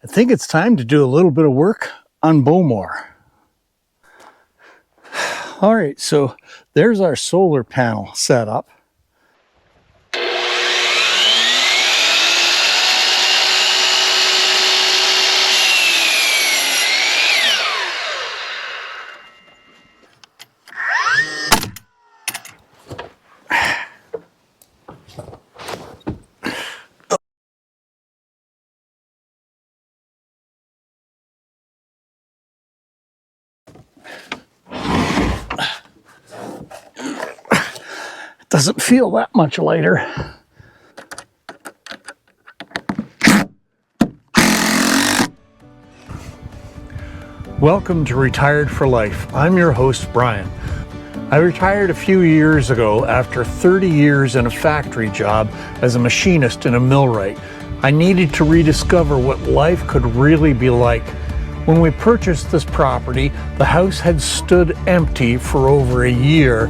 I think it's time to do a little bit of work on Bowmore. All right, so there's our solar panel set up. Doesn't feel that much lighter. Welcome to Retired for Life. I'm your host, Brian. I retired a few years ago after 30 years in a factory job as a machinist in a millwright. I needed to rediscover what life could really be like. When we purchased this property, the house had stood empty for over a year,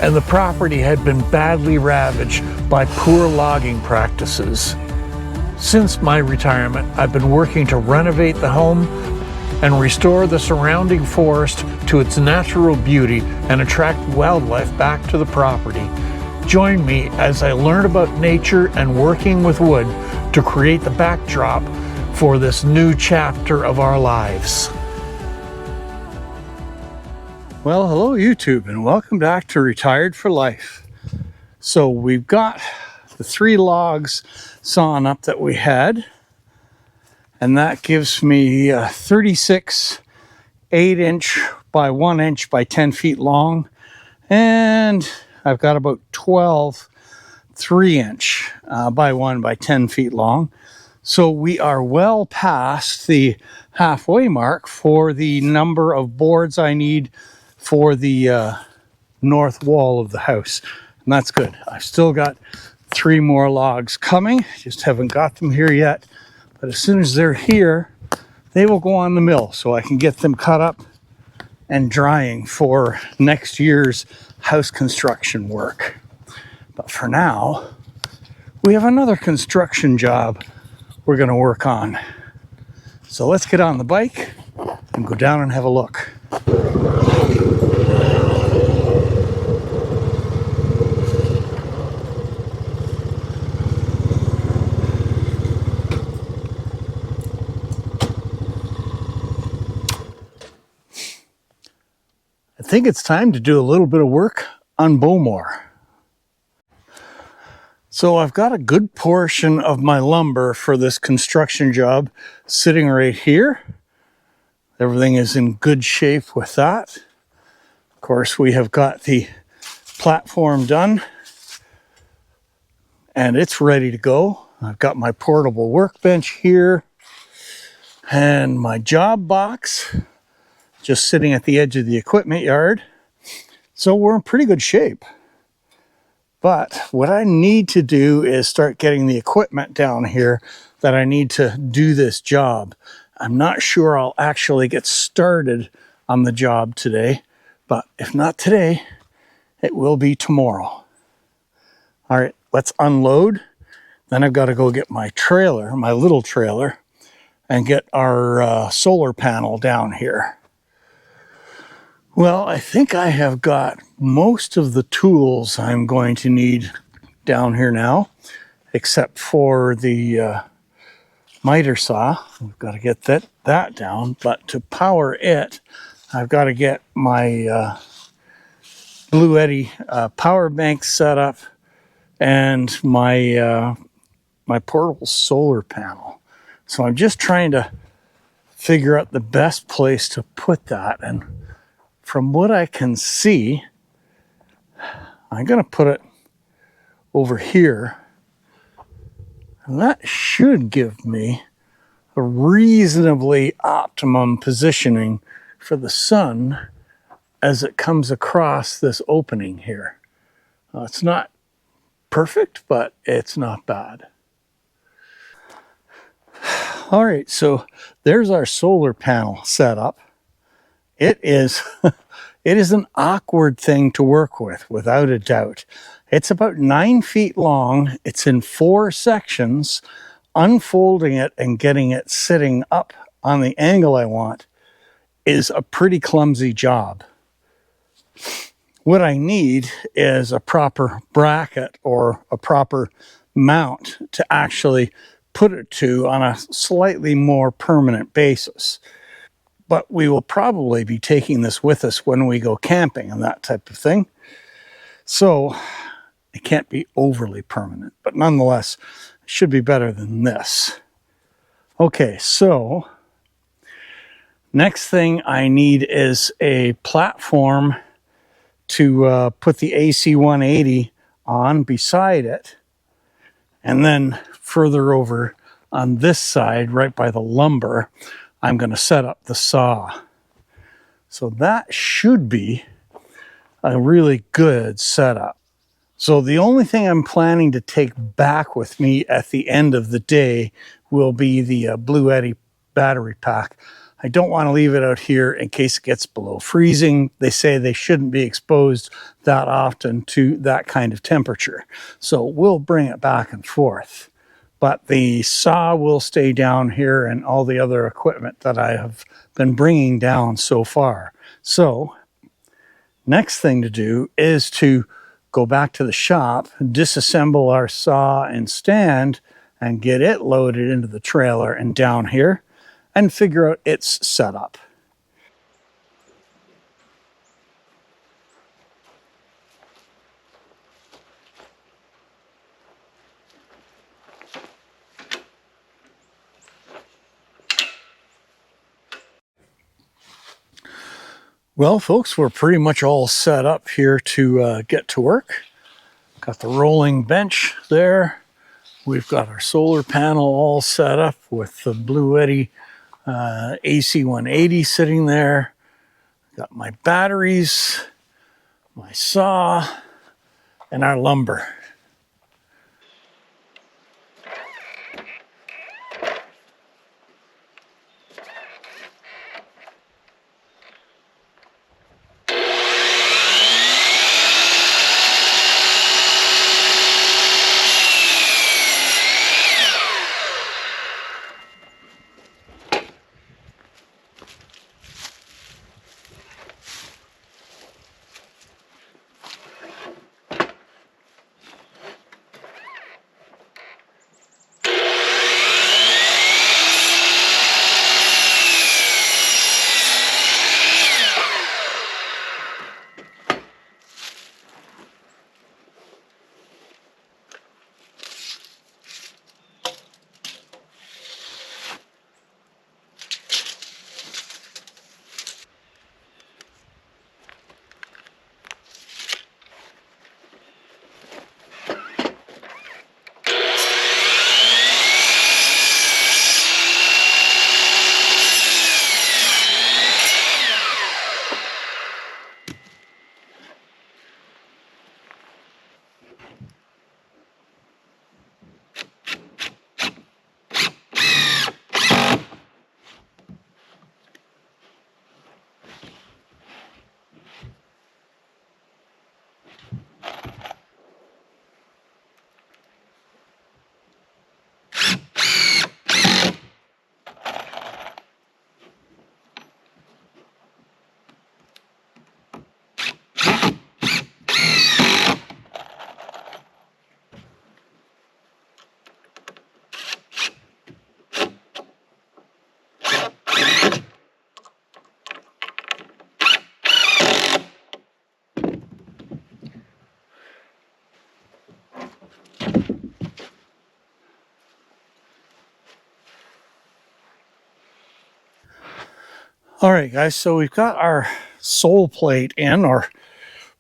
and the property had been badly ravaged by poor logging practices. Since my retirement, I've been working to renovate the home and restore the surrounding forest to its natural beauty and attract wildlife back to the property. Join me as I learn about nature and working with wood to create the backdrop for this new chapter of our lives. Well, hello YouTube, and welcome back to Retired for Life. So we've got the 3 logs sawn up that we had, and that gives me 36 8-inch by 1 inch by 10 feet long, and I've got about 12 3-inch by 1 by 10 feet long. So we are well past the halfway mark for the number of boards I need for the north wall of the house, and that's good. I've still got 3 more logs coming, just haven't got them here yet, but as soon as they're here, they will go on the mill so I can get them cut up and drying for next year's house construction work. But for now, we have another construction job we're going to work on. So let's get on the bike and go down and have a look. I think it's time to do a little bit of work on Bowmore. So I've got a good portion of my lumber for this construction job sitting right here. Everything is in good shape with that. Of course, we have got the platform done and it's ready to go. I've got my portable workbench here and my job box just sitting at the edge of the equipment yard. So we're in pretty good shape. But what I need to do is start getting the equipment down here that I need to do this job. I'm not sure I'll actually get started on the job today, but if not today, it will be tomorrow. All right, let's unload. Then I've got to go get my trailer, my little trailer, and get our solar panel down here. Well, I think I have got most of the tools I'm going to need down here now, except for the miter saw. We've got to get that down, but to power it, I've got to get my Blue Eddy power bank set up and my my portable solar panel. So I'm just trying to figure out the best place to put that, and from what I can see, I'm going to put it over here, and that should give me a reasonably optimum positioning for the sun as it comes across this opening here. It's not perfect, but it's not bad. All right, so there's our solar panel set up. It is an awkward thing to work with, without a doubt. It's about 9 feet long. It's in 4 sections, unfolding it and getting it sitting up on the angle I want is a pretty clumsy job. What I need is a proper bracket or a proper mount to actually put it to on a slightly more permanent basis. But we will probably be taking this with us when we go camping and that type of thing. So it can't be overly permanent, but nonetheless, it should be better than this. Okay, so next thing I need is a platform to put the AC 180 on beside it. And then further over on this side, right by the lumber, I'm going to set up the saw. So that should be a really good setup. So the only thing I'm planning to take back with me at the end of the day will be the Blue Eddy battery pack. I don't want to leave it out here in case it gets below freezing. They say they shouldn't be exposed that often to that kind of temperature. So we'll bring it back and forth. But the saw will stay down here and all the other equipment that I have been bringing down so far. So next thing to do is to go back to the shop, disassemble our saw and stand, and get it loaded into the trailer and down here, and figure out its setup. Well, folks, we're pretty much all set up here to get to work. Got the rolling bench there. We've got our solar panel all set up with the Blue Eddy AC 180 sitting there. Got my batteries, my saw, and our lumber. All right, guys, so we've got our sole plate in, or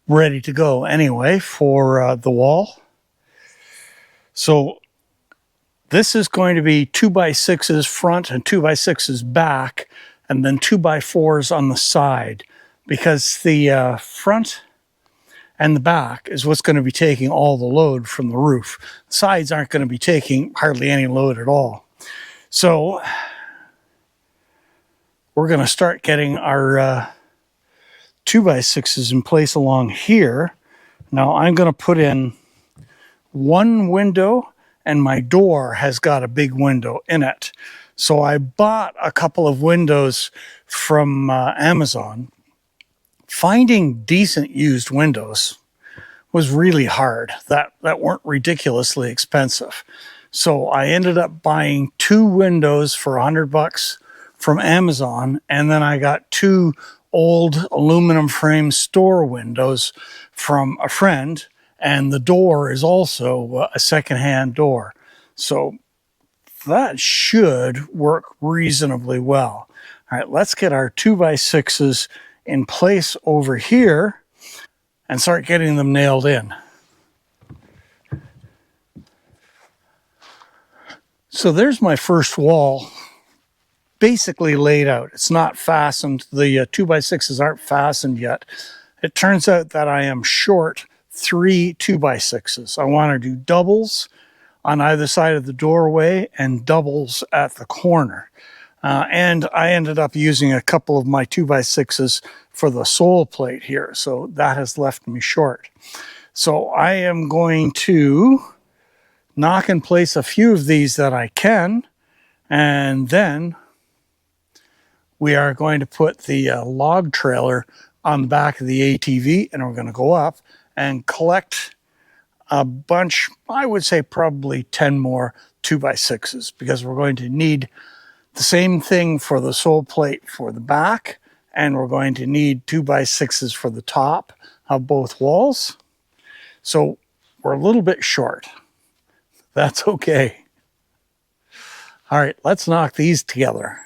ready to go anyway, for the wall. So this is going to be 2x6s front and 2x6s back, and then 2x4s on the side, because the front and the back is what's going to be taking all the load from the roof. The sides aren't going to be taking hardly any load at all. So we're going to start getting our 2x6s in place along here. Now I'm going to put in one window and my door has got a big window in it. So I bought a couple of windows from Amazon. Finding decent used windows was really hard that weren't ridiculously expensive. So I ended up buying 2 windows for $100 from Amazon, and then I got 2 old aluminum frame store windows from a friend, and the door is also a secondhand door. So that should work reasonably well. All right, let's get our 2x6s in place over here and start getting them nailed in. So there's my first wall basically laid out. It's not fastened. The 2x6s aren't fastened yet. It turns out that I am short 3 2x6s. I want to do doubles on either side of the doorway and doubles at the corner. And I ended up using a couple of my 2x6s for the sole plate here. So that has left me short. So I am going to knock in place a few of these that I can, and then we are going to put the log trailer on the back of the ATV, and we're going to go up and collect a bunch, I would say probably 10 more 2x6s, because we're going to need the same thing for the sole plate for the back, and we're going to need 2x6s for the top of both walls. So we're a little bit short. That's okay. All right, let's knock these together.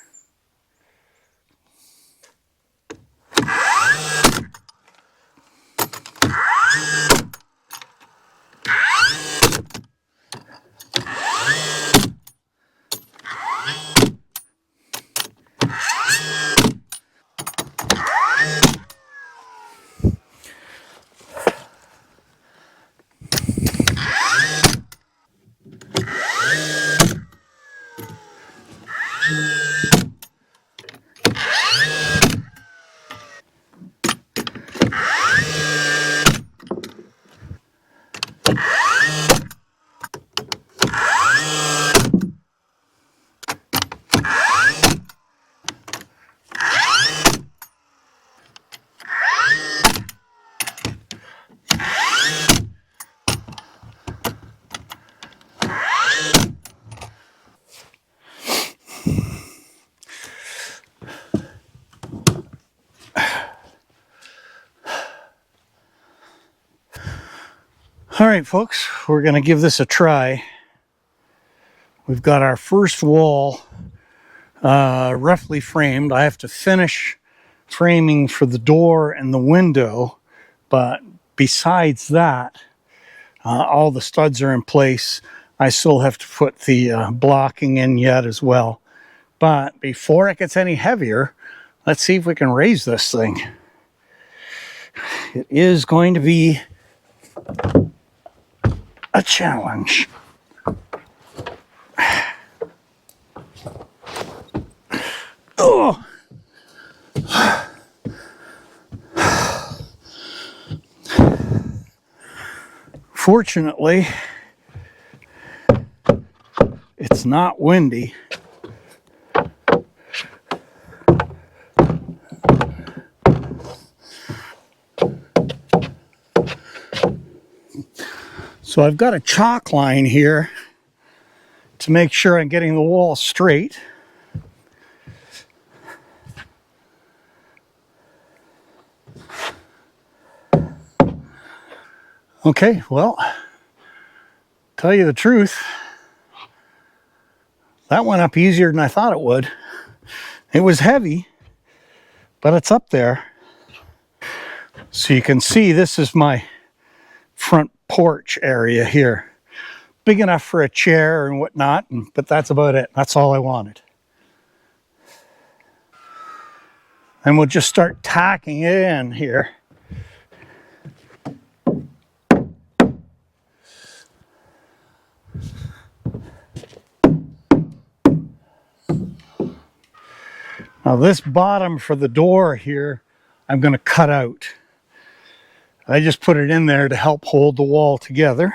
All right, folks, we're going to give this a try. We've got our first wall roughly framed. I have to finish framing for the door and the window, but besides that, all the studs are in place. I still have to put the blocking in yet as well. But before it gets any heavier, let's see if we can raise this thing. It is going to be a challenge. Oh. Fortunately, it's not windy. So I've got a chalk line here to make sure I'm getting the wall straight. Okay, well, tell you the truth, that went up easier than I thought it would. It was heavy, but it's up there. So you can see this is my front porch area here. Big enough for a chair and whatnot, but that's about it. That's all I wanted. And we'll just start tacking it in here. Now this bottom for the door here, I'm going to cut out. I just put it in there to help hold the wall together.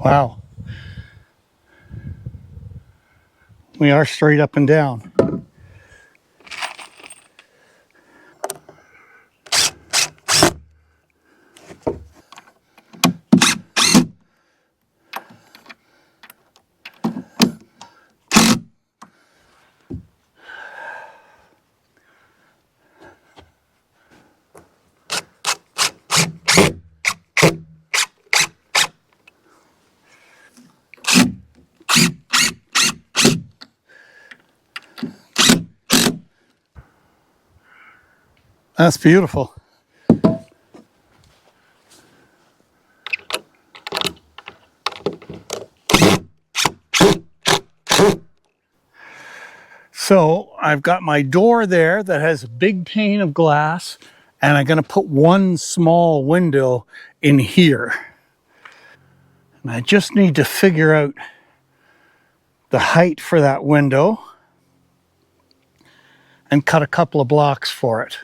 Wow. We are straight up and down. That's beautiful. So I've got my door there that has a big pane of glass, and I'm going to put one small window in here. And I just need to figure out the height for that window and cut a couple of blocks for it.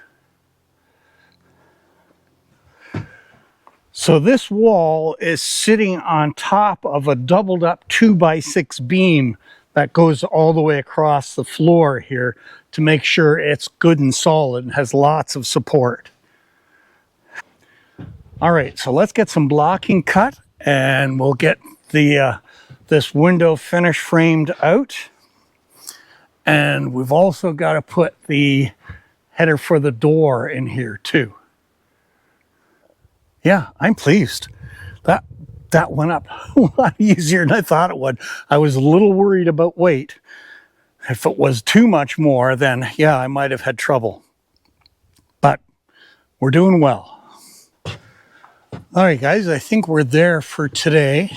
So this wall is sitting on top of a doubled up 2x6 beam that goes all the way across the floor here to make sure it's good and solid and has lots of support. All right, so let's get some blocking cut and we'll get the this window finish framed out. And we've also got to put the header for the door in here too. Yeah, I'm pleased. That went up a lot easier than I thought it would. I was a little worried about weight. If it was too much more, then yeah, I might have had trouble. But we're doing well. All right, guys, I think we're there for today.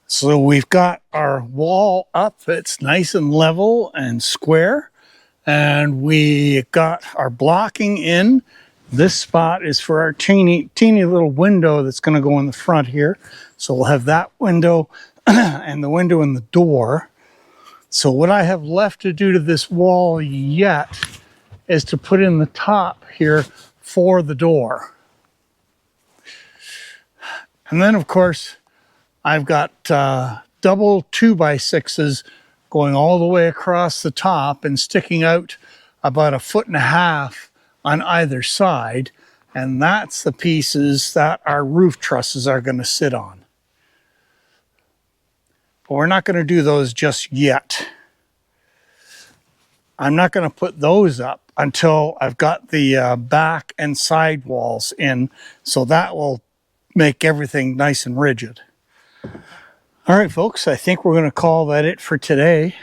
So we've got our wall up. It's nice and level and square. And we got our blocking in. This spot is for our teeny little window that's going to go in the front here. So we'll have that window and the window in the door. So what I have left to do to this wall yet is to put in the top here for the door. And then, of course, I've got double 2x6s going all the way across the top and sticking out about 1.5 feet on either side. And that's the pieces that our roof trusses are going to sit on. But we're not going to do those just yet. I'm not going to put those up until I've got the back and side walls in. So that will make everything nice and rigid. All right, folks, I think we're going to call that it for today.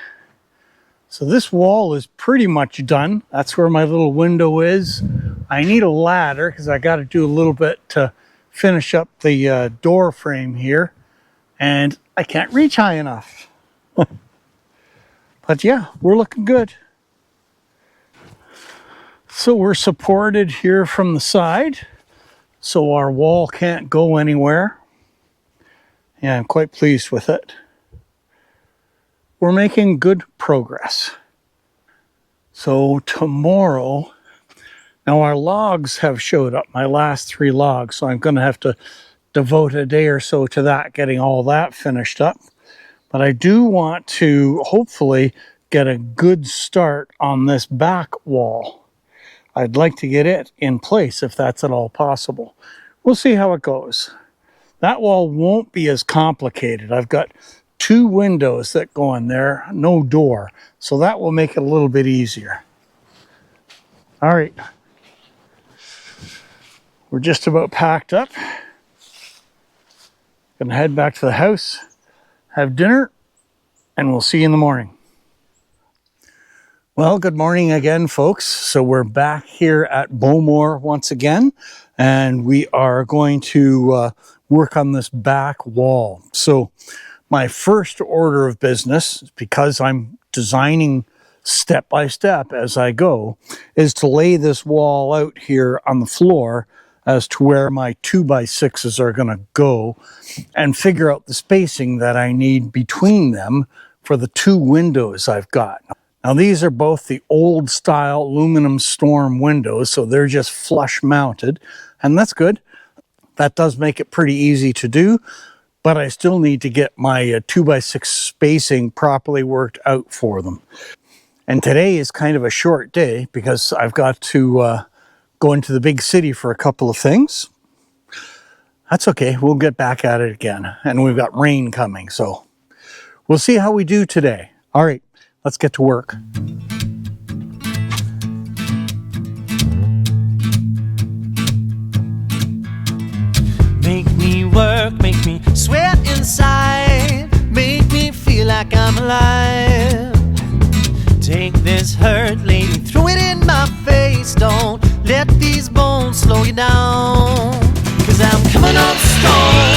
So this wall is pretty much done. That's where my little window is. I need a ladder because I got to do a little bit to finish up the door frame here. And I can't reach high enough. But yeah, we're looking good. So we're supported here from the side, so our wall can't go anywhere. Yeah, I'm quite pleased with it. We're making good progress. So tomorrow, now our logs have showed up, my last 3 logs, so I'm going to have to devote a day or so to that, getting all that finished up. But I do want to hopefully get a good start on this back wall. I'd like to get it in place if that's at all possible. We'll see how it goes. That wall won't be as complicated. I've got 2 windows that go in there, no door. So that will make it a little bit easier. All right. We're just about packed up. Gonna head back to the house, have dinner, and we'll see you in the morning. Well, good morning again, folks. So we're back here at Bowmore once again, and we are going to work on this back wall. So my first order of business, because I'm designing step by step as I go, is to lay this wall out here on the floor as to where my 2x6s are going to go and figure out the spacing that I need between them for the 2 windows I've got. Now these are both the old style aluminum storm windows, so they're just flush mounted, and that's good. That does make it pretty easy to do. but I still need to get my 2x6 spacing properly worked out for them. And today is kind of a short day because I've got to go into the big city for a couple of things. That's okay, we'll get back at it again. And we've got rain coming, so we'll see how we do today. All right, let's get to work. Make me work, make me sweat inside, make me feel like I'm alive. Take this hurt, lady, throw it in my face. Don't let these bones slow you down. 'Cause I'm coming on strong,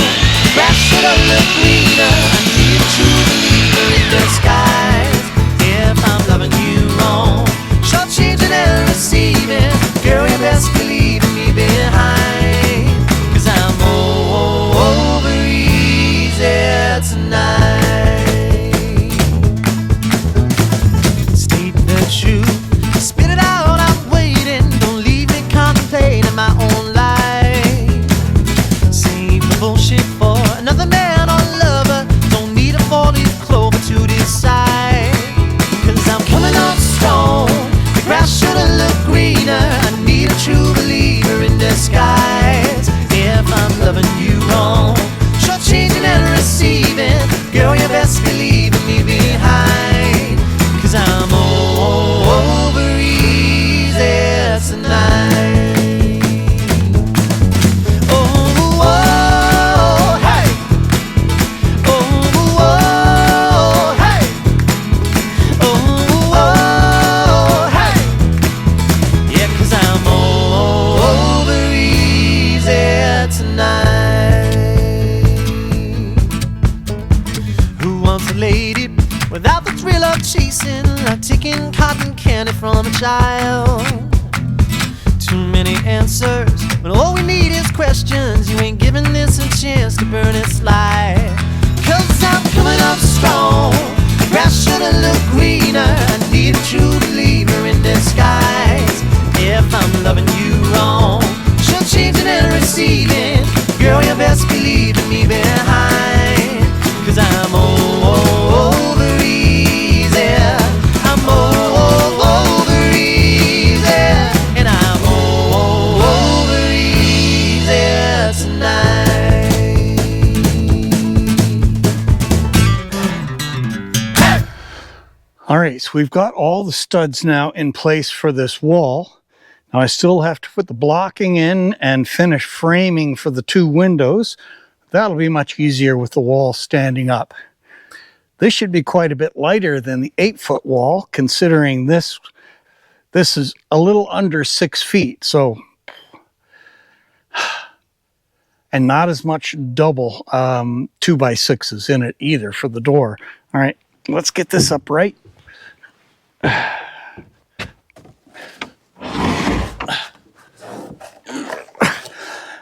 grass should have looked greener. I need a true believer in disguise. If I'm loving you wrong, short-changing and receiving, girl, you best believe in me behind. 'Cause I'm over easy tonight. State the truth, spit it out, I'm waiting. Don't leave me contemplating my own life. Save the bullshit for another man or lover. Don't need a four-leaf clover to decide. 'Cause I'm coming on strong, the grass should've looked greener. I need a true believer in disguise. If I'm loving you wrong, short-changing and receiving, girl, you best believe in me behind. 'Cause I'm over easy tonight. Oh, oh, hey. Oh, oh, hey. Oh, oh, hey. Yeah, 'cause I'm over easy tonight. Who wants a lady without the thrill of chasing, like taking cotton candy from a child? Too many answers, but all we need is questions. You ain't giving this a chance to burn its light. 'Cause I'm coming up strong, the grass should've looked greener. I need a true believer in disguise. If I'm loving you wrong, short-changing and receiving, girl, you best believe in me behind. 'Cause I'm over easy, I'm over easy, and I'm over easy tonight. Hey! All right, so we've got all the studs now in place for this wall. Now I still have to put the blocking in and finish framing for the two windows. That'll be much easier with the wall standing up. This should be quite a bit lighter than the 8-foot wall, considering this is a little under 6 feet, so, and not as much double 2x6s in it either for the door. All right, let's get this upright.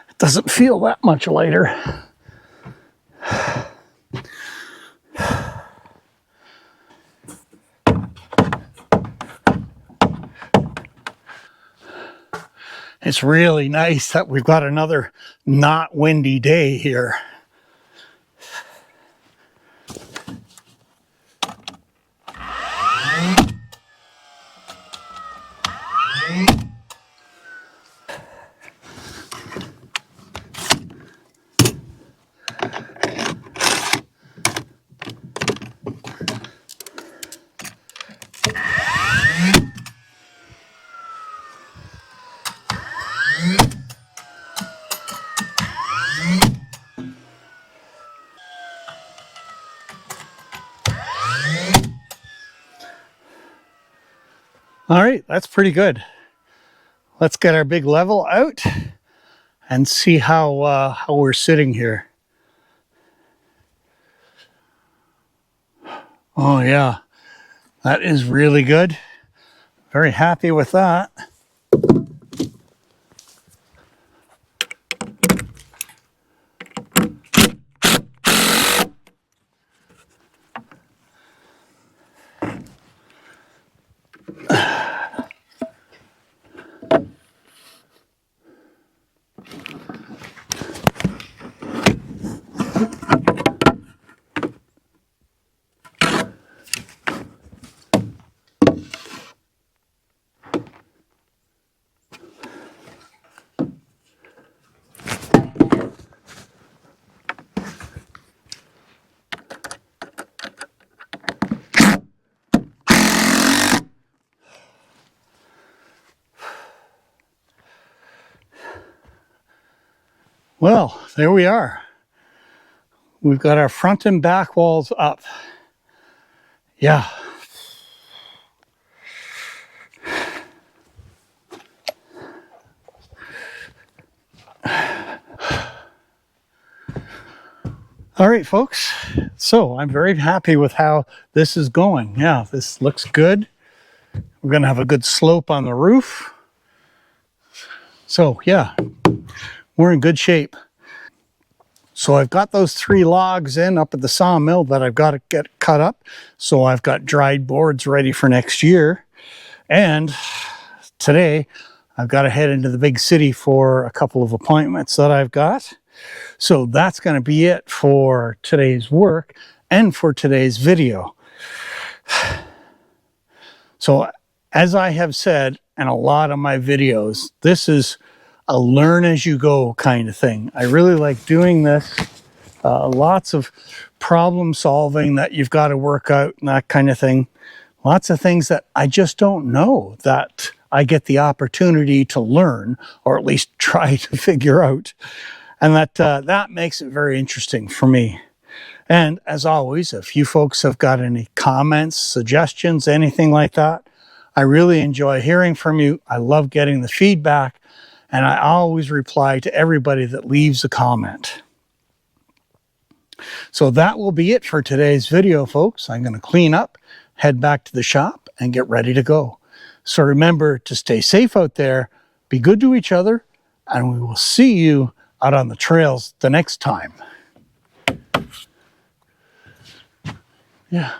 It doesn't feel that much lighter. It's really nice that we've got another not windy day here. All right, that's pretty good. Let's get our big level out and see how we're sitting here. Oh yeah, that is really good. Very happy with that. Well, there we are. We've got our front and back walls up. Yeah. All right, folks. So I'm very happy with how this is going. Yeah, this looks good. We're going to have a good slope on the roof. So yeah, we're in good shape. So I've got those 3 logs in up at the sawmill that I've got to get cut up. So I've got dried boards ready for next year. And today I've got to head into the big city for a couple of appointments that I've got. So that's going to be it for today's work and for today's video. So as I have said in a lot of my videos, this is a learn as you go kind of thing. I really like doing this. Lots of problem solving that you've got to work out and that kind of thing. Lots of things that I just don't know that I get the opportunity to learn, or at least try to figure out. And that makes it very interesting for me. And as always, if you folks have got any comments, suggestions, anything like that, I really enjoy hearing from you. I love getting the feedback, and I always reply to everybody that leaves a comment. So that will be it for today's video, folks. I'm going to clean up, head back to the shop, and get ready to go. So remember to stay safe out there, be good to each other, and we will see you out on the trails the next time. Yeah.